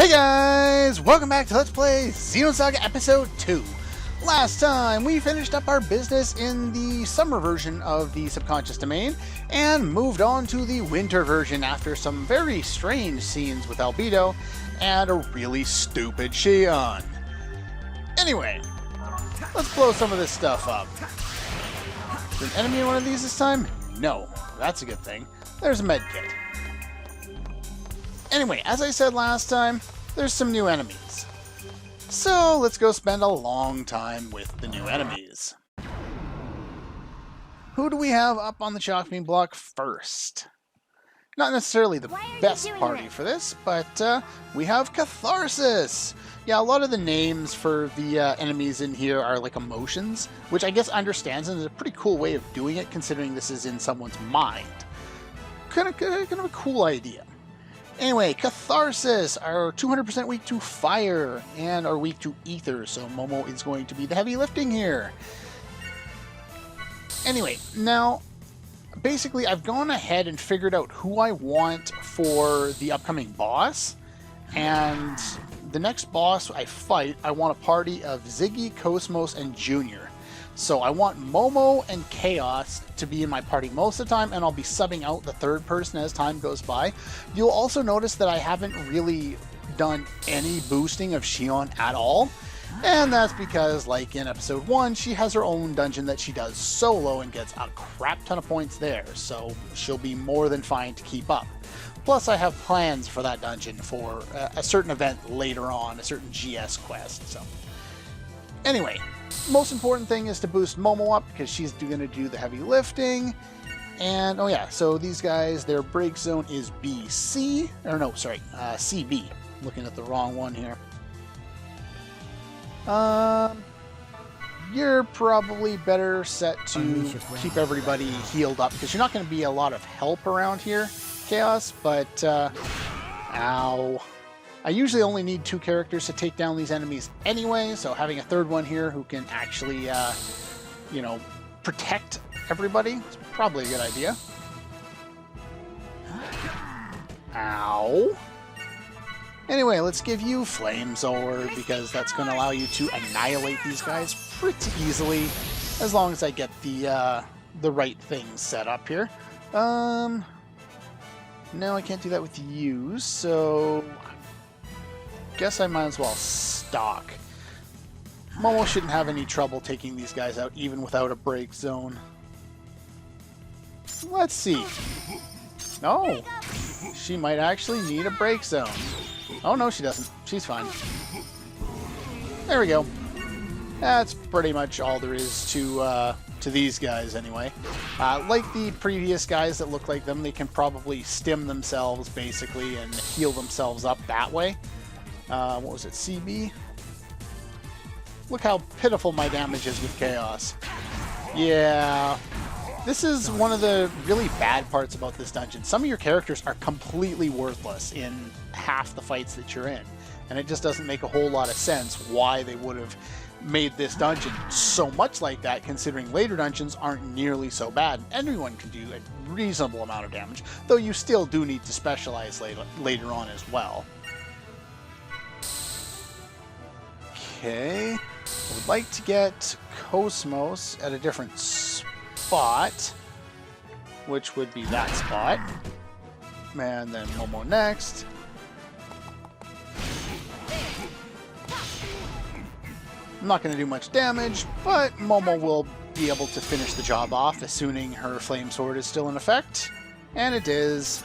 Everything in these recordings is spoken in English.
Hey guys! Welcome back to Let's Play Xenosaga Episode 2. Last time, we finished up our business in the summer version of the Subconscious Domain, and moved on to the winter version after some very strange scenes with Albedo, and a really stupid Shion. Anyway, let's blow some of this stuff up. Is there an enemy in one of these this time? No. That's a good thing. There's a med kit. Anyway, as I said last time, there's some new enemies. So let's go spend a long time with the new enemies. Who do we have up on the chopping block first? Not necessarily the best party for this, but we have Catharsis. Yeah, a lot of the names for the enemies in here are like emotions, which I guess understands and is a pretty cool way of doing it considering this is in someone's mind. Kind of a cool idea. Anyway, Catharsis are 200% weak to fire and are weak to ether, so Momo is going to be the heavy lifting here. Anyway, now, basically I've gone ahead and figured out who I want for the upcoming boss, and the next boss I fight, I want a party of Ziggy, KOS-MOS, and Junior. So I want Momo and Chaos to be in my party most of the time, and I'll be subbing out the third person as time goes by. You'll also notice that I haven't really done any boosting of Shion at all. And that's because, like in episode 1, she has her own dungeon that she does solo and gets a crap ton of points there. So she'll be more than fine to keep up. Plus I have plans for that dungeon for a certain event later on, a certain GS quest. So anyway. Most important thing is to boost Momo up because she's going to do the heavy lifting. And, oh yeah, so these guys, their break zone is BC. Or no, sorry, CB. Looking at the wrong one here. You're probably better set to keep everybody healed up because you're not going to be a lot of help around here, Chaos, but, ow. I usually only need 2 characters to take down these enemies anyway, so having a third one here who can actually, you know, protect everybody is probably a good idea. Ow. Anyway, let's give you Flame Sword, because that's going to allow you to annihilate these guys pretty easily, as long as I get the right things set up here. No, I can't do that with you, so guess I might as well stock. Momo shouldn't have any trouble taking these guys out even without a break zone. Let's see. No, she might actually need a break zone. Oh no, she doesn't. She's fine. There we go. That's pretty much all there is to these guys anyway. Like the previous guys that look like them, they can probably stim themselves basically and heal themselves up that way. What was it, CB? Look how pitiful my damage is with Chaos. Yeah, this is one of the really bad parts about this dungeon. Some of your characters are completely worthless in half the fights that you're in, and it just doesn't make a whole lot of sense why they would have made this dungeon so much like that, considering later dungeons aren't nearly so bad. Everyone can do a reasonable amount of damage, though you still do need to specialize later on as well. Okay, I would like to get KOS-MOS at a different spot, which would be that spot. And then Momo next. I'm not going to do much damage, but Momo will be able to finish the job off, assuming her Flame Sword is still in effect. And it is.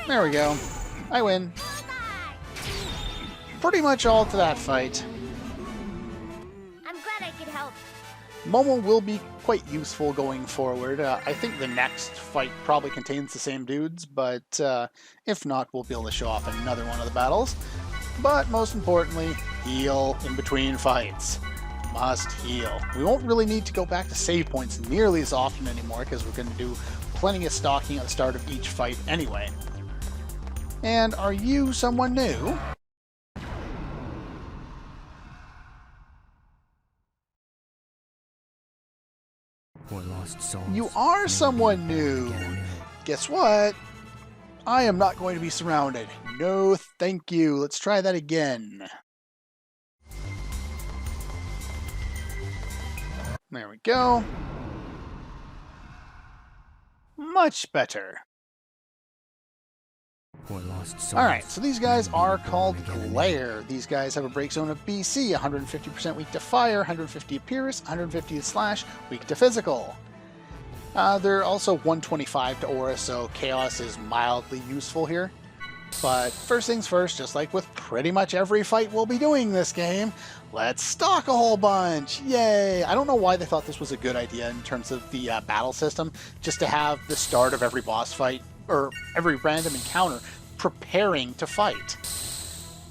There we go. I win. Pretty much all to that fight. I'm glad I could help. Momo will be quite useful going forward. I think the next fight probably contains the same dudes, but if not, we'll be able to show off another one of the battles. But most importantly, heal in between fights. Must heal. We won't really need to go back to save points nearly as often anymore, because we're going to do plenty of stalking at the start of each fight anyway. And are you someone new? You are someone new! Guess what? I am not going to be surrounded. No, thank you. Let's try that again. There we go. Much better. Alright, so these guys are called Glare. These guys have a break zone of BC, 150% weak to fire, 150 to pierce, 150 to slash, weak to physical. They're also 125 to aura, so chaos is mildly useful here. But first things first, just like with pretty much every fight we'll be doing this game, let's stock a whole bunch! Yay! I don't know why they thought this was a good idea in terms of the battle system, just to have the start of every boss fight, or every random encounter, preparing to fight.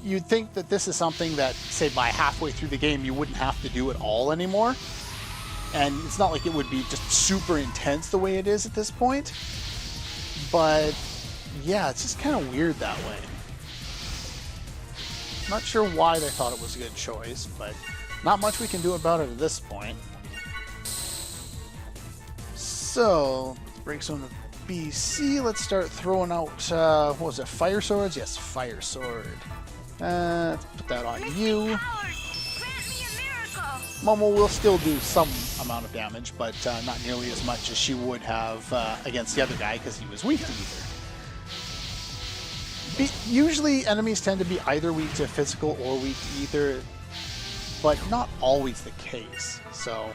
You'd think that this is something that, say, by halfway through the game you wouldn't have to do at all anymore. And it's not like it would be just super intense the way it is at this point. But yeah, it's just kind of weird that way. Not sure why they thought it was a good choice, but not much we can do about it at this point. So, break zone of BC, let's start throwing out, what was it, fire swords? Yes, fire sword. Let's put that on you. Momo will still do some amount of damage, but not nearly as much as she would have against the other guy, because he was weak to ether. Usually enemies tend to be either weak to physical or weak to ether, but not always the case. So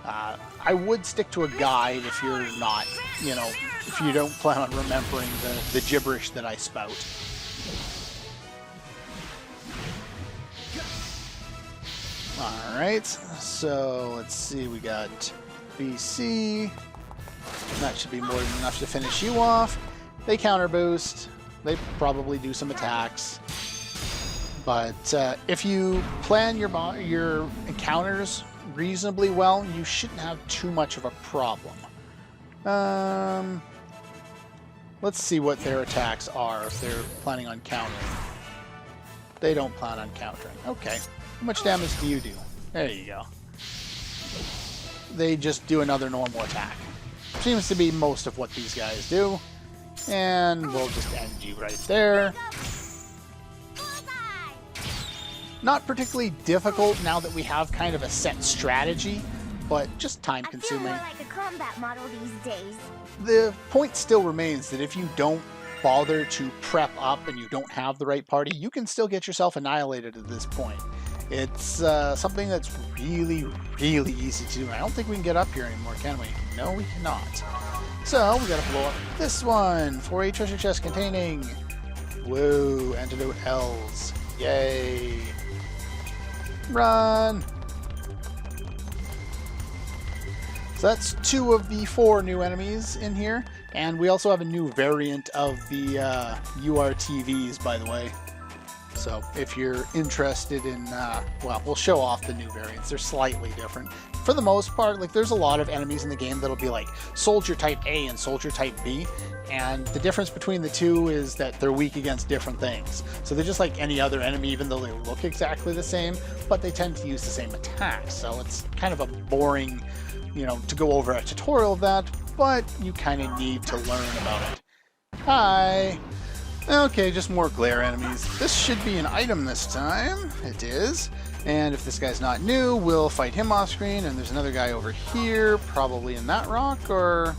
I would stick to a guide if you're not, you know, if you don't plan on remembering the gibberish that I spout. Alright, so let's see, we got BC. That should be more than enough to finish you off. They counter boost. They probably do some attacks. But if you plan your encounters reasonably well, you shouldn't have too much of a problem. Let's see what their attacks are if they're planning on countering. They don't plan on countering. Okay. How much damage do you do? There you go. They just do another normal attack. Seems to be most of what these guys do. And we'll just end you right there. Not particularly difficult now that we have kind of a set strategy, but just time consuming. I feel more like a combat model these days. The point still remains that if you don't bother to prep up and you don't have the right party, you can still get yourself annihilated at this point. It's something that's really, really easy to do. I don't think we can get up here anymore, can we? No, we cannot. So, we gotta blow up this one for a treasure chest containing... Whoa, antidote L's. Yay. Run! So that's 2 of the 4 new enemies in here. And we also have a new variant of the URTVs, by the way. So if you're interested in, well, we'll show off the new variants. They're slightly different. For the most part, like, there's a lot of enemies in the game that'll be like Soldier Type A and Soldier Type B. And the difference between the two is that they're weak against different things. So they're just like any other enemy, even though they look exactly the same, but they tend to use the same attacks. So it's kind of a boring, you know, to go over a tutorial of that, but you kind of need to learn about it. Hi! Okay, just more glare enemies. This should be an item this time. It is. And if this guy's not new, we'll fight him off screen. And there's another guy over here, probably in that rock, or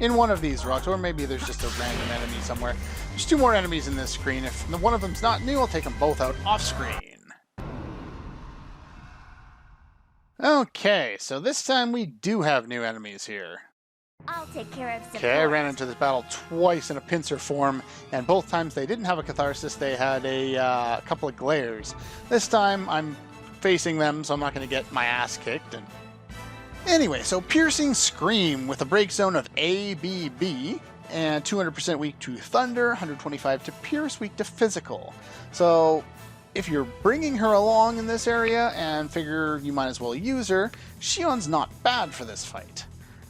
in one of these rocks, or maybe there's just a random enemy somewhere. There's 2 more enemies in this screen. If one of them's not new, I'll take them both out off screen. Okay, so this time we do have new enemies here. I'll take care of support. Okay, I ran into this battle twice in a pincer form, and both times they didn't have a catharsis, they had a couple of glares. This time I'm facing them, so I'm not going to get my ass kicked. And anyway, so Piercing Scream with a break zone of ABB, and 200% weak to thunder, 125 to pierce, weak to physical. So if you're bringing her along in this area and figure you might as well use her, Shion's not bad for this fight.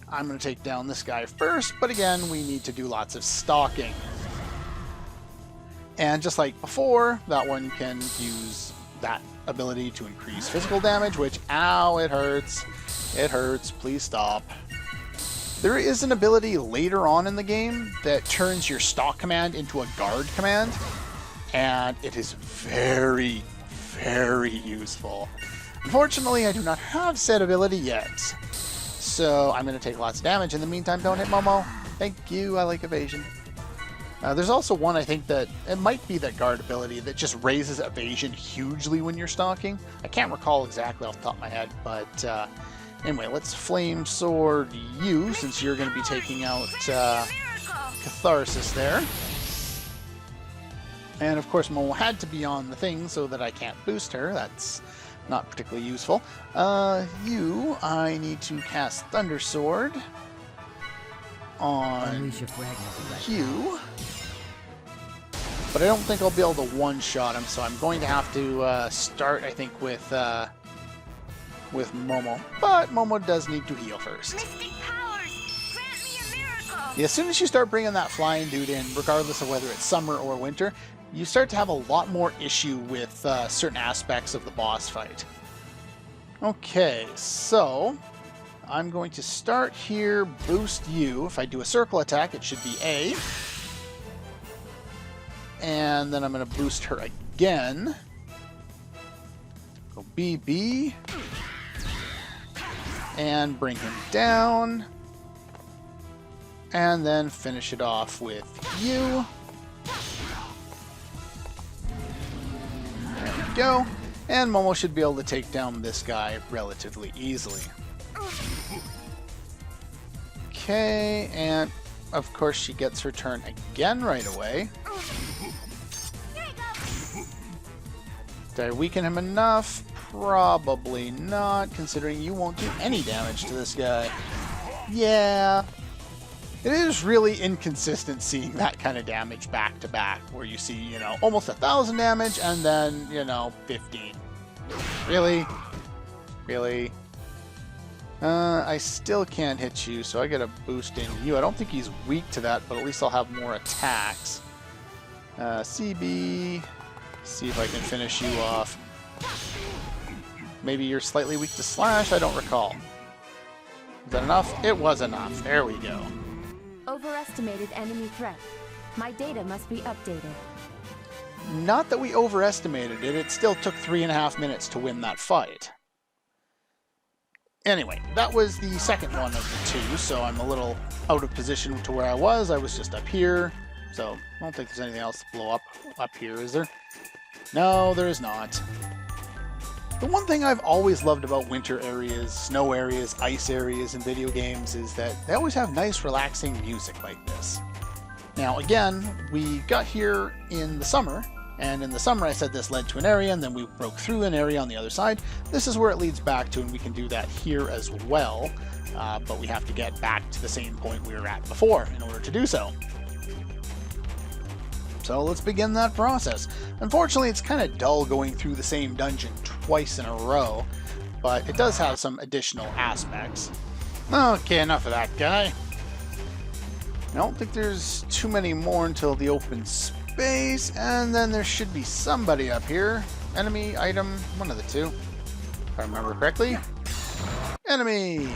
I'm going to take down this guy first, but again, we need to do lots of stalking. And just like before, that one can use that ability to increase physical damage, which, ow, it hurts. It hurts, please stop. There is an ability later on in the game that turns your stalk command into a guard command, and it is very, very useful. Unfortunately, I do not have said ability yet, so I'm going to take lots of damage. In the meantime, don't hit Momo. Thank you, I like evasion. There's also one, I think, that it might be that guard ability that just raises evasion hugely when you're stalking. I can't recall exactly off the top of my head, but anyway, let's Flame Sword you, since you're going to be taking out Catharsis there. And of course, Momo had to be on the thing so that I can't boost her. That's not particularly useful. You, I need to cast Thunder Sword on you. But I don't think I'll be able to one-shot him, so I'm going to have to start, I think, with Momo. But Momo does need to heal first. Mystic powers, grant me a miracle. Yeah, as soon as you start bringing that flying dude in, regardless of whether it's summer or winter, you start to have a lot more issue with certain aspects of the boss fight. Okay, so I'm going to start here, boost you. If I do a circle attack, it should be A. And then I'm going to boost her again. Go BB. And bring him down. And then finish it off with you. There we go. And Momo should be able to take down this guy relatively easily. Okay, and of course she gets her turn again right away. Did I weaken him enough? Probably not, considering you won't do any damage to this guy. Yeah. It is really inconsistent seeing that kind of damage back to back, where you see, you know, almost 1,000 damage and then, you know, 15. Really? Really? I still can't hit you, so I get a boost in you. I don't think he's weak to that, but at least I'll have more attacks. CB. See if I can finish you off. Maybe you're slightly weak to slash, I don't recall. Is that enough? It was enough. There we go. Overestimated enemy threat. My data must be updated. Not that we overestimated it, it still took 3.5 minutes to win that fight. Anyway, that was the second one of the two, so I'm a little out of position to where I was. I was just up here, so I don't think there's anything else to blow up here, is there? No, there is not. The one thing I've always loved about winter areas, snow areas, ice areas in video games is that they always have nice, relaxing music like this. Now, again, we got here in the summer, and in the summer I said this led to an area, and then we broke through an area on the other side. This is where it leads back to, and we can do that here as well, but we have to get back to the same point we were at before in order to do so. So let's begin that process. Unfortunately, it's kind of dull going through the same dungeon twice in a row, but it does have some additional aspects. Okay, enough of that guy. I don't think there's too many more until the open space, and then there should be somebody up here. Enemy, item, one of the two. If I remember correctly. Enemy!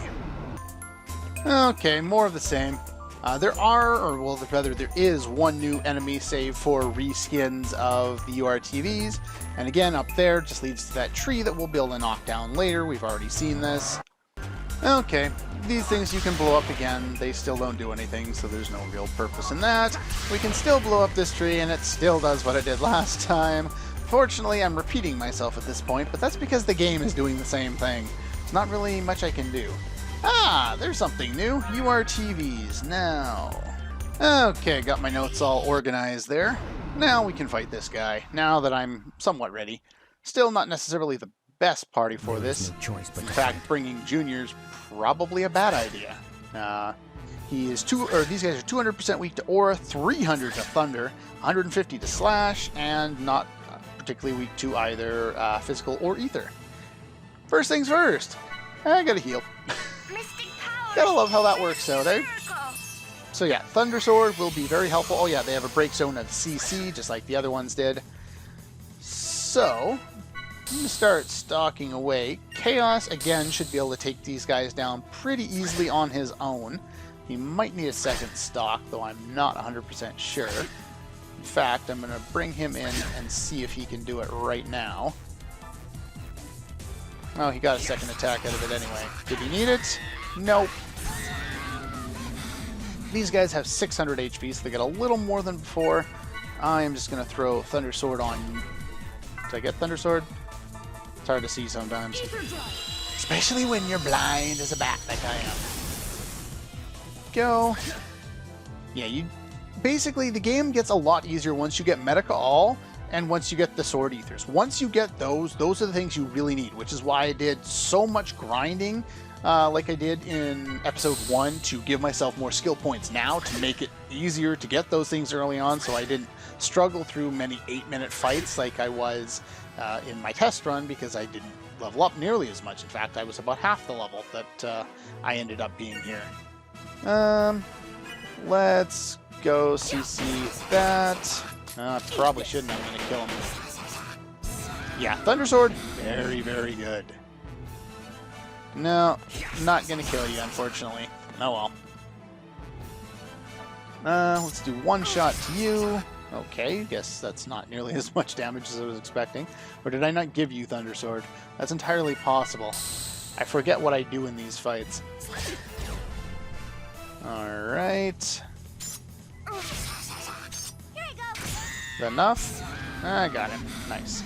Okay, more of the same. There is one new enemy save for reskins of the URTVs, and again, up there just leads to that tree that we'll be able to knock down later. We've already seen this. Okay, these things you can blow up again. They still don't do anything, so there's no real purpose in that. We can still blow up this tree, and it still does what it did last time. Fortunately, I'm repeating myself at this point, but that's because the game is doing the same thing. There's not really much I can do. Ah, there's something new. URTVs now. Okay, got my notes all organized there. Now we can fight this guy, now that I'm somewhat ready. Still not necessarily the best party for this. In fact, bringing Junior's probably a bad idea. These guys are 200% weak to aura, 300 to thunder, 150 to slash, and not particularly weak to either physical or ether. First things first, I gotta heal. Gotta love how that works out, eh? So yeah, Thunder Sword will be very helpful. Oh yeah, they have a break zone of CC, just like the other ones did. So, I'm going to start stalking away. Chaos, again, should be able to take these guys down pretty easily on his own. He might need a second stalk, though I'm not 100% sure. In fact, I'm going to bring him in and see if he can do it right now. Oh, he got a second attack out of it anyway. Did he need it? Nope. These guys have 600 HP, so they get a little more than before. I am just going to throw Thunder Sword on... Did I get Thunder Sword? It's hard to see sometimes. Especially when you're blind as a bat like I am. Go. Yeah, you... Basically, the game gets a lot easier once you get Medica All and once you get the Sword Ethers. Once you get those are the things you really need, which is why I did so much grinding like I did in episode 1 to give myself more skill points now to make it easier to get those things early on, so I didn't struggle through many 8-minute fights like I was in my test run, because I didn't level up nearly as much. In fact, I was about half the level that I ended up being here. Let's go CC that. Probably shouldn't. I'm going to kill him. Yeah, Thunder Sword, very, very good. No, not going to kill you, unfortunately. Oh well. Let's do one shot to you. Okay, guess that's not nearly as much damage as I was expecting. Or did I not give you Thunder Sword? That's entirely possible. I forget what I do in these fights. Alright. Enough? I got him. Nice.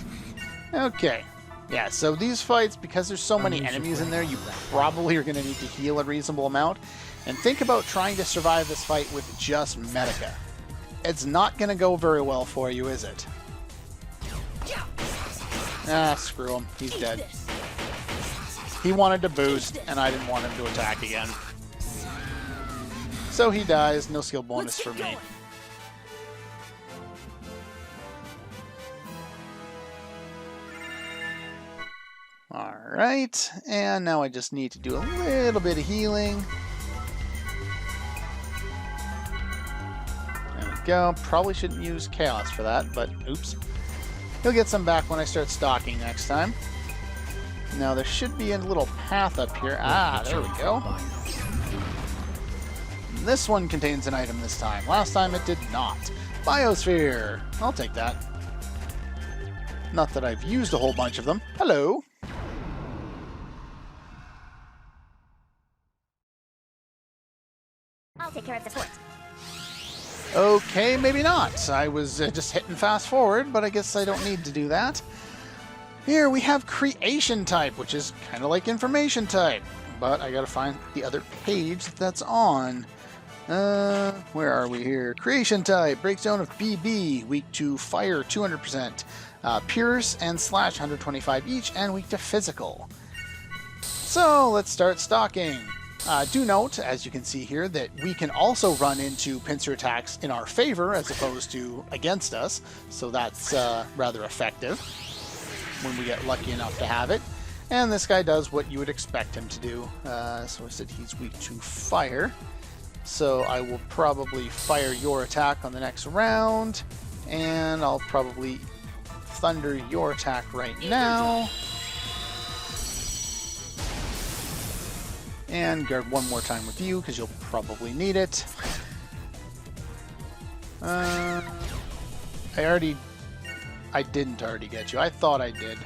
Okay. Yeah, so these fights, because there's so many enemies in there, you probably are going to need to heal a reasonable amount. And think about trying to survive this fight with just Medica. It's not going to go very well for you, is it? Ah, screw him. He's dead. He wanted to boost, and I didn't want him to attack again. So he dies. No skill bonus for me. Alright, and now I just need to do a little bit of healing. There we go. Probably shouldn't use Chaos for that, but oops. He'll get some back when I start stalking next time. Now there should be a little path up here. Ah, there we go. This one contains an item this time. Last time it did not. Biosphere. I'll take that. Not that I've used a whole bunch of them. Hello. I'll take care of support. Okay, maybe not. I was just hitting fast forward, but I guess I don't need to do that. Here we have creation type, which is kind of like information type, but I gotta find the other page that's on. Where are we here? Creation type, breakdown of BB, weak to fire 200%, pierce and slash 125 each, and weak to physical. So let's start stalking. Do note, as you can see here, that we can also run into pincer attacks in our favor as opposed to against us, so that's rather effective when we get lucky enough to have it. And this guy does what you would expect him to do. So I said he's weak to fire, so I will probably fire your attack on the next round, and I'll probably thunder your attack right now. And guard one more time with you, because you'll probably need it. I didn't already get you. I thought I did.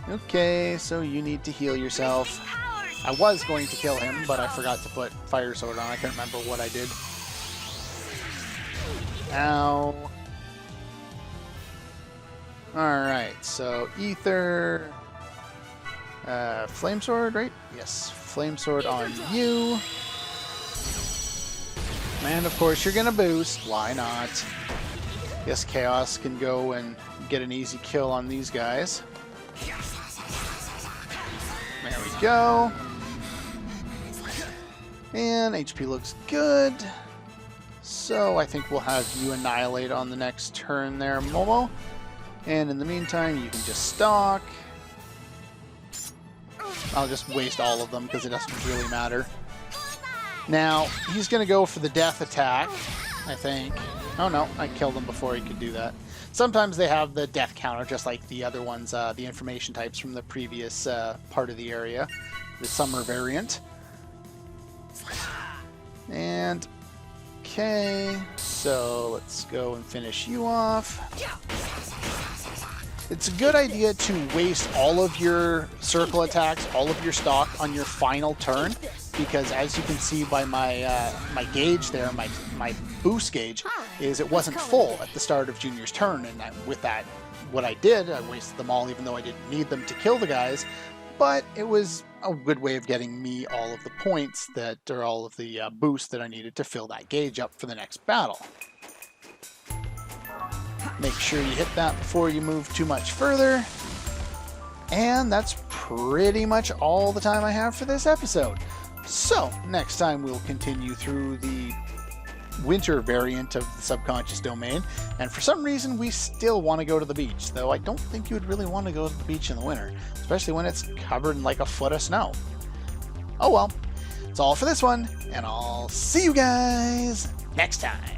Okay, so you need to heal yourself. I was going to kill him, but I forgot to put Fire Sword on. I can't remember what I did. Ow. Alright, so Ether... Flame Sword, right? Yes, Flame Sword on you. And of course you're gonna boost. Why not? Guess Chaos can go and get an easy kill on these guys. There we go. And HP looks good. So I think we'll have you annihilate on the next turn there, Momo. And in the meantime, you can just stalk. I'll just waste all of them because it doesn't really matter. Now, he's going to go for the death attack, I think. Oh no, I killed him before he could do that. Sometimes they have the death counter, just like the other ones, the information types from the previous part of the area. The summer variant. And Okay, so let's go and finish you off. It's a good idea to waste all of your circle attacks, all of your stock on your final turn, because as you can see by my my gauge there, my boost gauge, is it wasn't full at the start of Junior's turn, and with that, what I did, I wasted them all even though I didn't need them to kill the guys, but it was a good way of getting me all of the points that, or all of the boosts that I needed to fill that gauge up for the next battle. Make sure you hit that before you move too much further. And that's pretty much all the time I have for this episode. So, next time we'll continue through the winter variant of the subconscious domain. And for some reason, we still want to go to the beach. Though I don't think you would really want to go to the beach in the winter, especially when it's covered in like a foot of snow. Oh well, it's all for this one, and I'll see you guys next time.